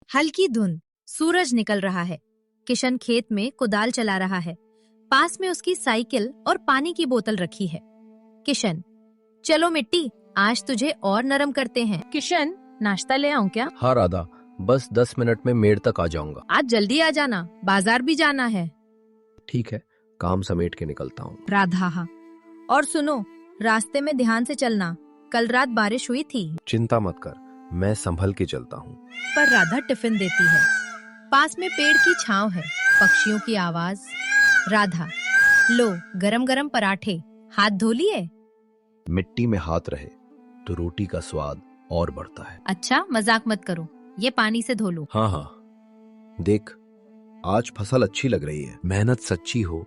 हल्की धुंध, सूरज निकल रहा है। किशन खेत में कुदाल चला रहा है। पास में उसकी साइकिल और पानी की बोतल रखी है। किशन, चलो मिट्टी, आज तुझे और नरम करते हैं। किशन, नाश्ता ले आऊं क्या? हाँ राधा, बस 10 मिनट में मेड़ तक आ जाऊंगा। आज जल्दी आ जाना, बाजार भी जाना है। ठीक है, काम समेट के निकलता हूँ। राधा, हाँ। और सुनो, रास्ते में ध्यान से चलना, कल रात बारिश हुई थी। चिंता मत कर, मैं संभल के चलता हूँ। पर राधा टिफिन देती है। पास में पेड़ की छांव है, पक्षियों की आवाज। राधा, लो गरम गरम पराठे, हाथ धो लिए? मिट्टी में हाथ रहे तो रोटी का स्वाद और बढ़ता है। अच्छा, मजाक मत करो, ये पानी से धो लो। हाँ हाँ, देख आज फसल अच्छी लग रही है। मेहनत सच्ची हो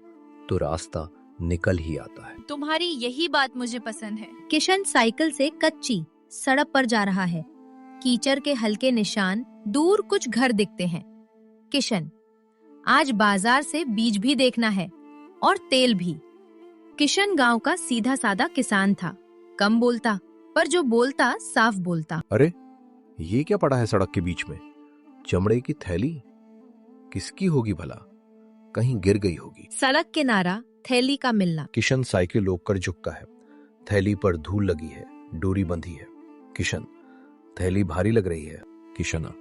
तो रास्ता निकल ही आता है। तुम्हारी यही बात मुझे पसंद है। किशन साइकिल से कच्ची सड़क पर जा रहा है। कीचड़ के हल्के निशान, दूर कुछ घर दिखते हैं। किशन, आज बाजार से बीज भी देखना है और तेल भी। किशन गांव का सीधा साधा किसान था, कम बोलता, पर जो बोलता साफ बोलता। अरे ये क्या पड़ा है सड़क के बीच में? चमड़े की थैली किसकी होगी भला? कहीं गिर गई होगी। सड़क किनारा थैली का मिलना। किशन साइकिल रोककर झुकता है। थैली पर धूल लगी है, डोरी बंधी है। किशन, थैली भारी लग रही है। किशना,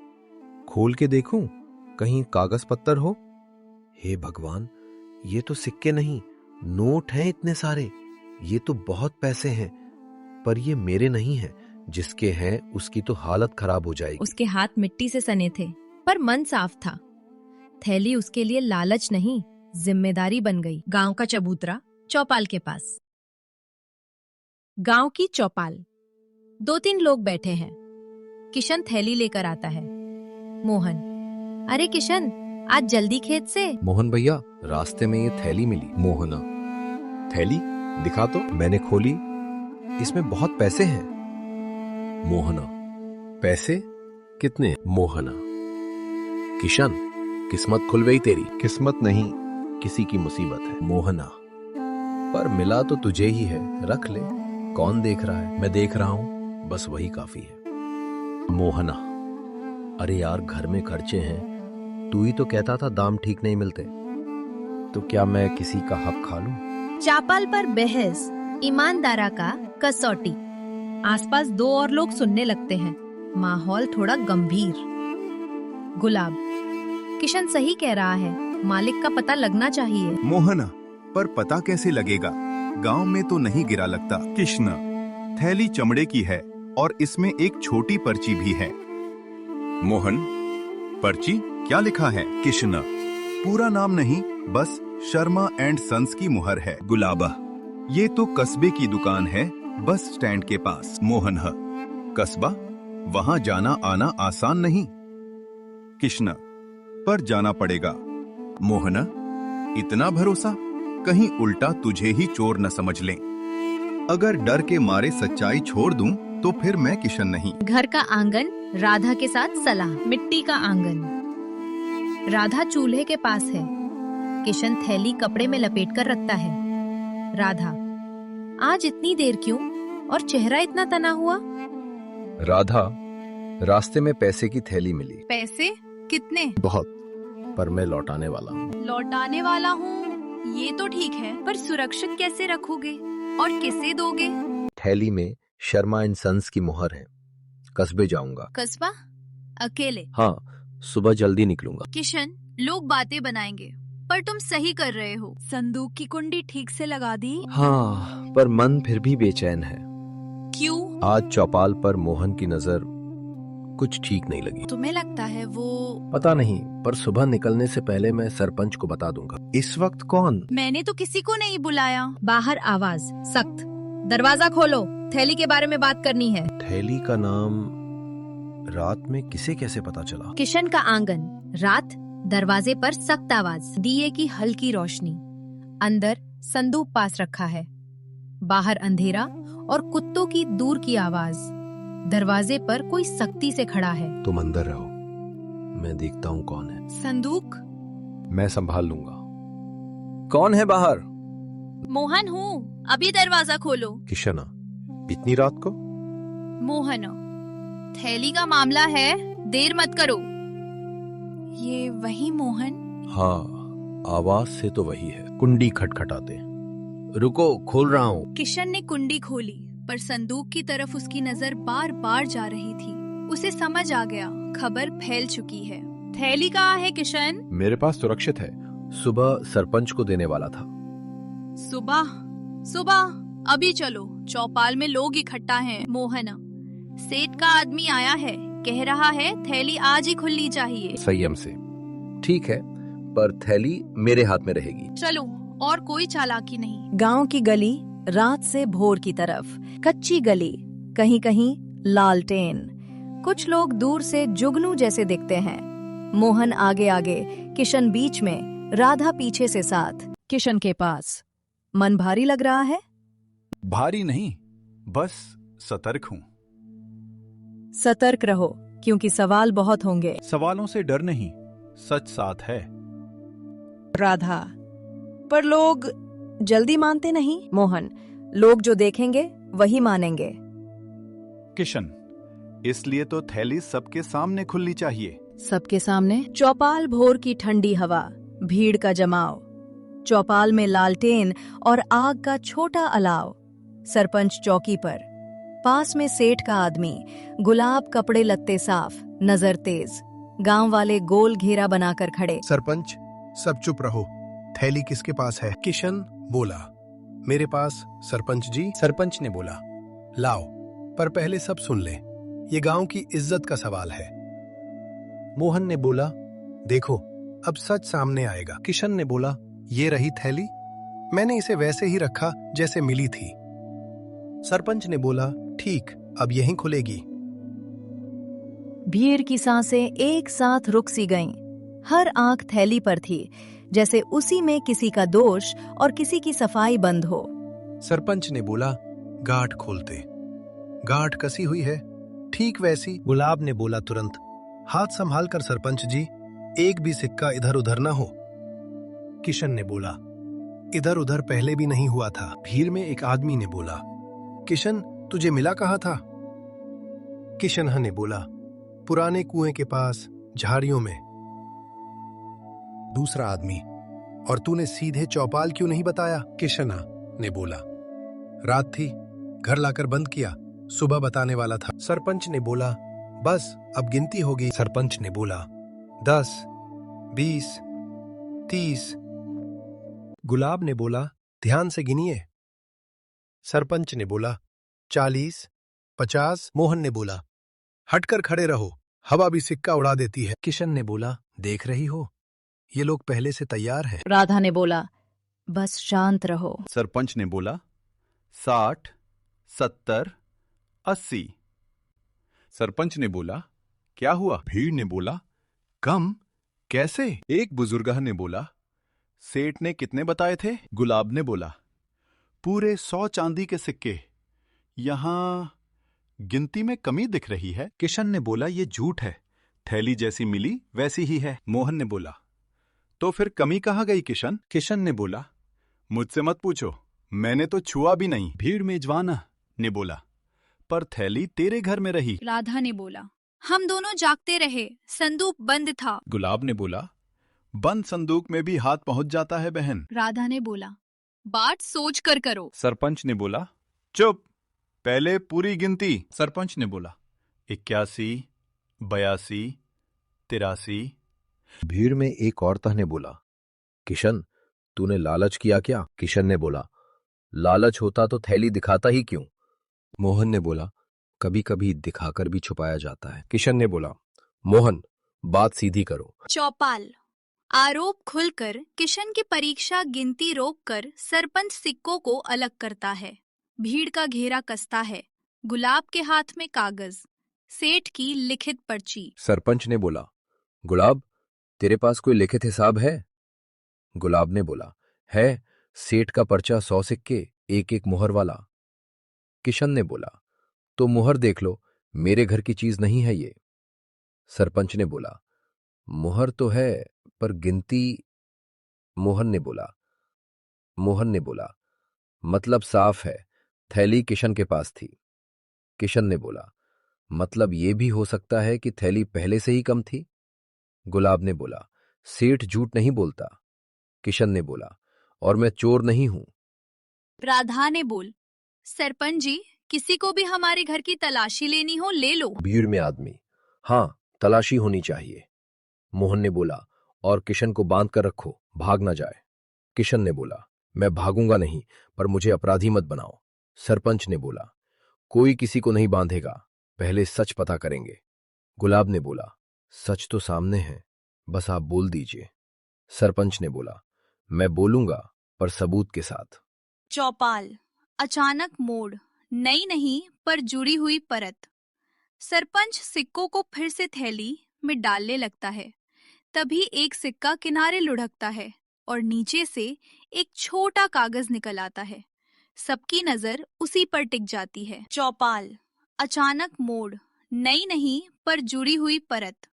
खोल के देखूं, कहीं कागज पत्तर हो? हे भगवान, ये तो सिक्के नहीं, नोट हैं इतने सारे। ये तो बहुत पैसे हैं, पर ये मेरे नहीं हैं। जिसके हैं उसकी तो हालत खराब हो जाएगी। उसके हाथ मिट्टी से सने थे, पर मन साफ था। थैली उसके लिए लालच नहीं, जिम्मेदारी बन गई। गांव का चबूतरा, चौपाल के पास। गांव की चौपाल, 2-3 लोग बैठे हैं। किशन थैली लेकर आता है। मोहन, अरे किशन, आज जल्दी खेत से? मोहन भैया, रास्ते में ये थैली मिली। मोहना, थैली दिखा तो। मैंने खोली, इसमें बहुत पैसे हैं। मोहना, पैसे कितने? मोहना, किशन, किस्मत खुल गई तेरी। किस्मत नहीं, किसी की मुसीबत है। मोहना, पर मिला तो तुझे ही है, रख ले। कौन देख रहा है? मैं देख रहा हूं, बस वही काफी है। मोहना, अरे यार, घर में खर्चे हैं, तू ही तो कहता था दाम ठीक नहीं मिलते, तो क्या मैं किसी का हक खा लूं? चापाल पर बहस, ईमानदारा का कसौटी। आसपास 2 और लोग सुनने लगते हैं। माहौल थोड़ा गंभीर। गुलाब, किशन सही कह रहा है, मालिक का पता लगना चाहिए। मोहना, पर पता कैसे लगेगा? गांव में तो नहीं गिरा लगता। किशन, थैली चमड़े की है और इसमें एक छोटी पर्ची भी है। मोहन, पर्ची क्या लिखा है? किशन, पूरा नाम नहीं, बस शर्मा एंड सन्स की मुहर है। गुलाबा, ये तो कस्बे की दुकान है, बस स्टैंड के पास। मोहन, कस्बा, वहां जाना आना आसान नहीं। किशन, पर जाना पड़ेगा। मोहना, इतना भरोसा? कहीं उल्टा तुझे ही चोर न समझ लें। अगर डर के मारे सच्चाई छोड़ दूं, तो फिर मैं किशन नहीं। घर का आंगन, राधा के साथ सलाह। मिट्टी का आंगन। राधा चूल्हे के पास है। किशन थैली कपड़े में लपेट कर रखता है। राधा, आज इतनी देर क्यों और चेहरा इतना तना हुआ? राधा, रास्ते में पैसे की थैली मिली। पैसे कितने? बहुत, पर मैं लौटाने वाला हूँ। लौटाने वाला हूँ, ये तो ठीक है, पर सुरक्षित कैसे रखोगे और किसे दोगे? थैली में शर्मा एंड सन्स की मुहर है। कस्बे जाऊंगा। कस्बा? अकेले? हाँ, सुबह जल्दी निकलूंगा। किशन, लोग बातें बनाएंगे, पर तुम सही कर रहे हो। संदूक की कुंडी ठीक से लगा दी? हाँ, पर मन फिर भी बेचैन है। क्यों? आज चौपाल पर मोहन की नजर कुछ ठीक नहीं लगी। तुम्हें लगता है वो? पता नहीं, पर सुबह निकलने से पहले मैं सरपंच को बता दूंगा। इस वक्त कौन? मैंने तो किसी को नहीं बुलाया। बाहर आवाज सख्त, दरवाजा खोलो, थैली के बारे में बात करनी है। थैली का नाम रात में किसे कैसे पता चला? किशन का आंगन, रात, दरवाजे पर सख्त आवाज, दिए की हल्की रोशनी। अंदर संदूक पास रखा है। बाहर अंधेरा और कुत्तों की दूर की आवाज। दरवाजे पर कोई सख्ती से खड़ा है। तुम अंदर रहो, मैं देखता हूँ कौन है। संदूक? मैं संभाल लूंगा। कौन है बाहर? मोहन हूँ, अभी दरवाजा खोलो। किशना, इतनी रात को? मोहन, थैली का मामला है, देर मत करो। ये वही मोहन? हाँ, आवाज से तो वही है। कुंडी खटखटाते। रुको, खोल रहा हूँ। किशन ने कुंडी खोली, पर संदूक की तरफ उसकी नजर बार बार जा रही थी। उसे समझ आ गया, खबर फैल चुकी है। थैली कहाँ है किशन? मेरे पास सुरक्षित है। सुबह सरपंच को देने वाला था। सुबह? सुबह? अभी चलो, चौपाल में लोग इकट्ठा हैं। मोहन, सेठ का आदमी आया है, कह रहा है थैली आज ही खुलनी चाहिए। संयम से। ठीक है, पर थैली मेरे हाथ में रहेगी। चलो, और कोई चालाकी नहीं। गांव की गली रात से भोर की तरफ, कच्ची गली, कहीं कहीं लालटेन। कुछ लोग दूर से जुगनू जैसे दिखते हैं। मोहन आगे आगे, किशन बीच में, राधा पीछे से साथ। किशन के पास। मन भारी लग रहा है? भारी नहीं, बस सतर्क हूं। सतर्क रहो, क्योंकि सवाल बहुत होंगे। सवालों से डर नहीं, सच साथ है। राधा, पर लोग जल्दी मानते नहीं। मोहन, लोग जो देखेंगे वही मानेंगे। किशन, इसलिए तो थैली सबके सामने खुलनी चाहिए। सबके सामने? चौपाल भोर की ठंडी हवा, भीड़ का जमाव, चौपाल में लालटेन और आग का छोटा अलाव। सरपंच चौकी पर, पास में सेठ का आदमी, गुलाब कपड़े लत्ते साफ, नजर तेज। गांव वाले गोल घेरा बनाकर खड़े। सरपंच, सब चुप रहो। थैली किसके पास है? किशन बोला। मेरे पास, सरपंच जी। सरपंच ने बोला, लाओ, पर पहले सब सुन ले, ये गांव की इज्जत का सवाल है। मोहन ने बोला, देखो, अब सच सामने आएगा। किशन ने बोला, ये रही थैली, मैंने इसे वैसे ही रखा जैसे मिली थी। सरपंच ने बोला, ठीक, अब यहीं खुलेगी। भीड़ की सांसें एक साथ रुक सी गईं। हर आंख थैली पर थी, जैसे उसी में किसी का दोष और किसी की सफाई बंद हो। सरपंच ने बोला, गांठ खोलते। गांठ कसी हुई है, ठीक वैसी। गुलाब ने बोला तुरंत, हाथ संभाल कर सरपंच जी, एक भी सिक्का इधर उधर ना हो। किशन ने बोला, इधर उधर पहले भी नहीं हुआ था। भीड़ में एक आदमी ने बोला, किशन, तुझे मिला कहाँ था? किशन ने बोला, पुराने कुएं के पास, झाड़ियों में। दूसरा आदमी, और तूने सीधे चौपाल क्यों नहीं बताया? किशन ने बोला, रात थी, घर लाकर बंद किया, सुबह बताने वाला था। सरपंच ने बोला, बस अब गिनती होगी। सरपंच ने बोला, 10, 20, 30। गुलाब ने बोला, ध्यान से गिनिए। सरपंच ने बोला, 40, 50। मोहन ने बोला, हटकर खड़े रहो, हवा भी सिक्का उड़ा देती है। किशन ने बोला, देख रही हो, ये लोग पहले से तैयार हैं। राधा ने बोला, बस शांत रहो। सरपंच ने बोला, 60, 70, 80। सरपंच ने बोला, क्या हुआ? भीड़ ने बोला, कम कैसे? एक बुजुर्ग ने बोला, सेठ ने कितने बताए थे? गुलाब ने बोला, पूरे 100 चांदी के सिक्के। यहां गिनती में कमी दिख रही है। किशन ने बोला, ये झूठ है, थैली जैसी मिली वैसी ही है। मोहन ने बोला, तो फिर कमी कहाँ गई किशन? किशन ने बोला, मुझसे मत पूछो, मैंने तो छुआ भी नहीं। भीड़ मेजबान ने बोला, पर थैली तेरे घर में रही। राधा ने बोला, हम दोनों जागते रहे, संदूक बंद था। गुलाब ने बोला, बंद संदूक में भी हाथ पहुंच जाता है बहन। राधा ने बोला, बात सोच कर करो। सरपंच ने बोला, चुप, पहले पूरी गिनती। सरपंच ने बोला, 81, 82, 83। भीड़ में एक औरत ने बोला, किशन, तूने लालच किया क्या? किशन ने बोला, लालच होता तो थैली दिखाता ही क्यों? मोहन ने बोला, कभी कभी दिखाकर भी छुपाया जाता है। किशन ने बोला, मोहन, बात सीधी करो। चौपाल। आरोप खुलकर किशन की परीक्षा गिनती रोककर सरपंच सिक्कों को अलग करता है। भीड़ का घेरा कसता है। गुलाब के हाथ में कागज, सेठ की लिखित पर्ची। सरपंच ने बोला, गुलाब, तेरे पास कोई लिखित हिसाब है? गुलाब ने बोला, है, सेठ का पर्चा 100 सिक्के, एक एक मुहर वाला। किशन ने बोला, तो मुहर देख लो, मेरे घर की चीज नहीं है ये। सरपंच ने बोला, मुहर तो है, पर गिनती। मोहन ने बोला, मतलब साफ है, थैली किशन के पास थी। किशन ने बोला, मतलब ये भी हो सकता है कि थैली पहले से ही कम थी। गुलाब ने बोला, सेठ झूठ नहीं बोलता। किशन ने बोला, और मैं चोर नहीं हूं। राधा ने बोल, सरपंच जी, किसी को भी हमारे घर की तलाशी लेनी हो ले लो। भीड़ में आदमी, हाँ, तलाशी होनी चाहिए। मोहन ने बोला, और किशन को बांध कर रखो, भाग ना जाए। किशन ने बोला, मैं भागूंगा नहीं, पर मुझे अपराधी मत बनाओ। सरपंच ने बोला, कोई किसी को नहीं बांधेगा, पहले सच पता करेंगे। गुलाब ने बोला, सच तो सामने है, बस आप बोल दीजिए। सरपंच ने बोला, मैं बोलूंगा, पर सबूत के साथ। चौपाल, अचानक मोड़, नई नहीं पर जुड़ी हुई परत। सरपंच सिक्कों को फिर से थैली में डालने लगता है। तभी एक सिक्का किनारे लुढ़कता है और नीचे से एक छोटा कागज निकल आता है। सबकी नजर उसी पर टिक जाती है। चौपाल, अचानक मोड़, नई नहीं पर जुड़ी हुई परत।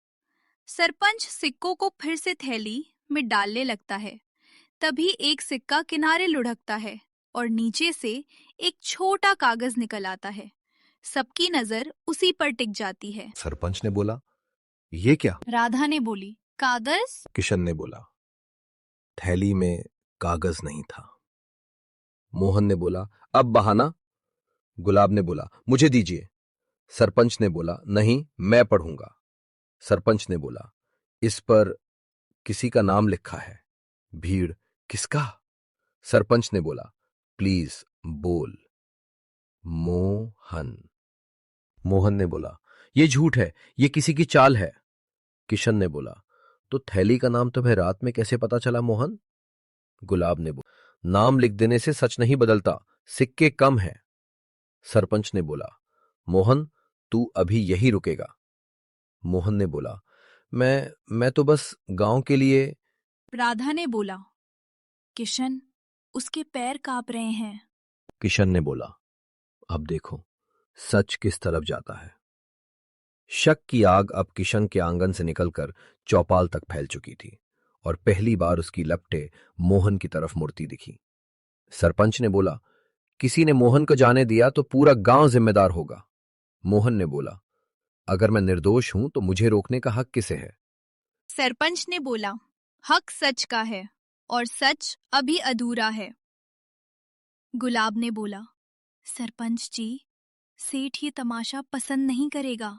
सरपंच सिक्कों को फिर से थैली में डालने लगता है। तभी एक सिक्का किनारे लुढ़कता है और नीचे से एक छोटा कागज निकल आता है। सबकी नजर उसी पर टिक जाती है। सरपंच ने बोला, ये क्या? राधा ने बोली, कागज? किशन ने बोला, थैली में कागज नहीं था। मोहन ने बोला, अब बहाना? गुलाब ने बोला, मुझे दीजिए। सरपंच ने बोला, नहीं, मैं पढ़ूंगा। सरपंच ने बोला, इस पर किसी का नाम लिखा है। भीड़, किसका? सरपंच ने बोला, प्लीज बोल। मोहन। मोहन ने बोला, ये झूठ है, ये किसी की चाल है। किशन ने बोला, तो थैली का नाम तुम्हें रात में कैसे पता चला मोहन? गुलाब ने बोला, नाम लिख देने से सच नहीं बदलता, सिक्के कम हैं। सरपंच ने बोला, मोहन, तू अभी यही रुकेगा। मोहन ने बोला, मैं तो बस गांव के लिए। राधा ने बोला, किशन, उसके पैर कांप रहे हैं। किशन ने बोला, अब देखो सच किस तरफ जाता है। शक की आग अब किशन के आंगन से निकलकर चौपाल तक फैल चुकी थी और पहली बार उसकी लपटें मोहन की तरफ मुड़ती दिखी। सरपंच ने बोला, किसी ने मोहन को जाने दिया तो पूरा गांव जिम्मेदार होगा। मोहन ने बोला, अगर मैं निर्दोष हूं तो मुझे रोकने का हक किसे है? सरपंच ने बोला, हक सच का है और सच अभी अधूरा है। गुलाब ने बोला, सरपंच जी, सेठ ये तमाशा पसंद नहीं करेगा।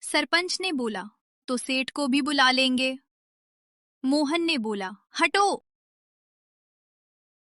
सरपंच ने बोला, तो सेठ को भी बुला लेंगे। मोहन ने बोला, हटो,